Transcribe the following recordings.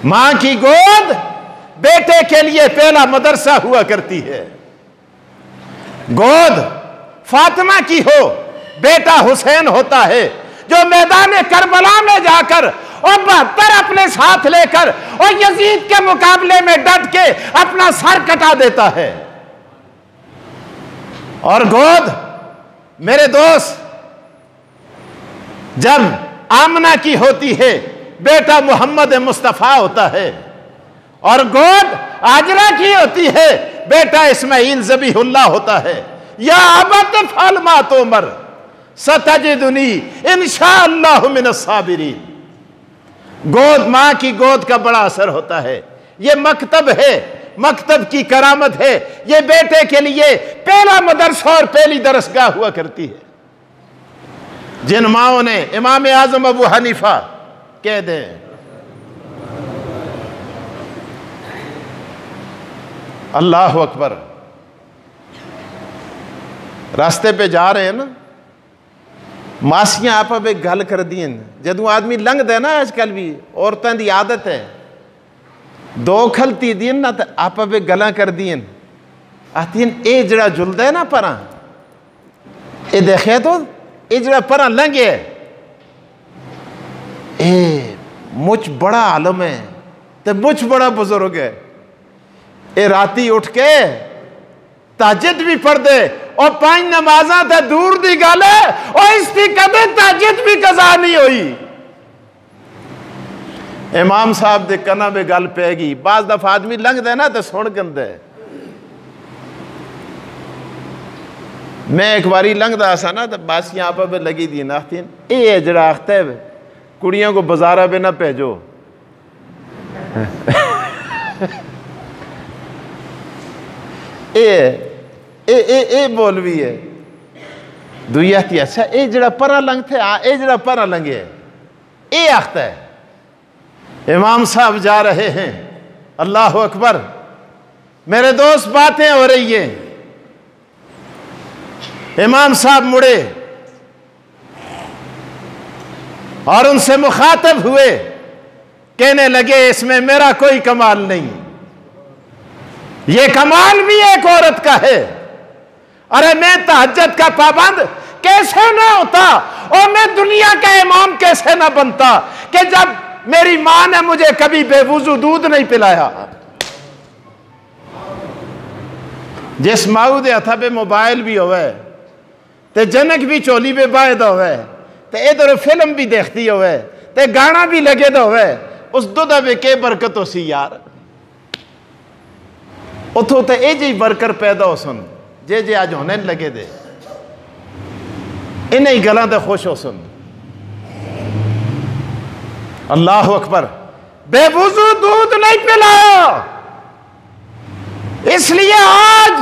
मां की गोद बेटे के लिए पहला मदरसा हुआ करती है। गोद फातिमा की हो, बेटा हुसैन होता है, जो मैदान करबला में जाकर और 72 अपने साथ लेकर और यजीद के मुकाबले में डट के अपना सर कटा देता है। और गोद मेरे दोस्त जब आमना की होती है, बेटा मोहम्मद मुस्तफा होता है। और गोद आजरा की होती है, बेटा इस्माइल ज़बीहुल्लाह होता है। या अबत फल मा तोमर सतजिदुनी इंशाअल्लाहु मिनस साबिरीन। गोद, मां की गोद का बड़ा असर होता है। यह मकतब है, मकतब की करामत है। यह बेटे के लिए पहला मदरसा और पहली दरसगाह हुआ करती है। जिन माओं ने इमाम आजम अबू हनीफा कह दें, अल्लाह अकबर, रास्ते पे जा रहे हैं ना, मासियां आप एक गल कर दी जदों आदमी लंघदा ना, आजकल भी औरतों की आदत है, दो खलती दी ना तो आप गल्लां कर दी आती ये जड़ा जुलदा है ना परा, ये देखे तो ये जड़ा परा लंघे ये मुझ बड़ा आलम है तो मुझ बड़ा बुजुर्ग है। ये राती उठ के ताजिद भी पढ़ दे और 5 नमाजा तो दूर दी गल है और इसकी कदे ताजिद भी कज़ा नहीं हुई। इमाम साहब दे कना में गल पैगी। बाज दफा आदमी लंघदा ना तो सुन गंदे। मैं एक बारी लंघदा सा ना तो बस यहाँ पर लगी दी नाखतीन ये जरा आखता है कुड़ियों को बाजारा पे ना भेजो। ए मौलवी है दुई आती अच्छा ये जरा परा लंघ थे ये जरा परा लंघे ये आखता है। इमाम साहब जा रहे हैं, अल्लाह अकबर। मेरे दोस्त बातें हो रही है। इमाम साहब मुड़े और उनसे मुखातब हुए, कहने लगे इसमें मेरा कोई कमाल नहीं, ये कमाल भी एक औरत का है। अरे मैं तहज्जुद का पाबंद कैसे ना होता और मैं दुनिया का इमाम कैसे ना बनता कि जब मेरी मां ने मुझे कभी बेवुजू दूध नहीं पिलाया। जिस माऊ दे हथा पे मोबाइल भी होवे ते जनक भी चोली पे बायद होवे ते इधर फिल्म भी देखती होवे ते गाना भी लगे तो होवे, उस दुधा में के बरकत हो सी यार। उतो तो ये जी वर्कर पैदा हो सुन जे जे आज होने लगे दे इन्हें गलों तो खुश हो सुन। अल्लाह अकबर। बेवुजू दूध नहीं पिलाया, इसलिए आज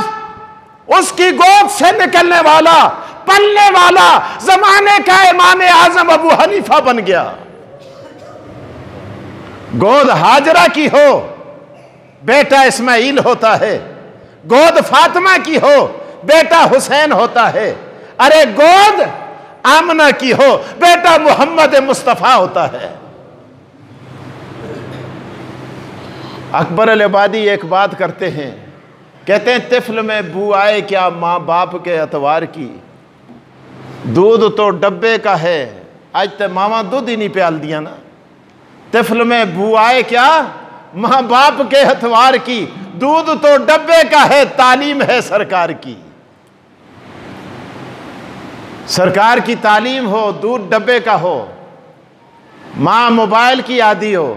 उसकी गोद से निकलने वाला पलने वाला जमाने का इमाम आजम अबू हनीफा बन गया। गोद हाजरा की हो, बेटा इस्माइल होता है। गोद फातिमा की हो, बेटा हुसैन होता है। अरे गोद आमना की हो, बेटा मोहम्मद मुस्तफा होता है। अकबर अल-आबादी एक बात करते हैं, कहते हैं तिफल में बू आए क्या माँ बाप के अतवार की, दूध तो डब्बे का है, आज तो मामा दूध ही नहीं प्याल दिया ना। तिफल में बू आए क्या माँ बाप के अतवार की, दूध तो डब्बे का है, तालीम है सरकार की। सरकार की तालीम हो, दूध डब्बे का हो, माँ मोबाइल की आदी हो,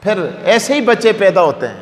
फिर ऐसे ही बच्चे पैदा होते हैं।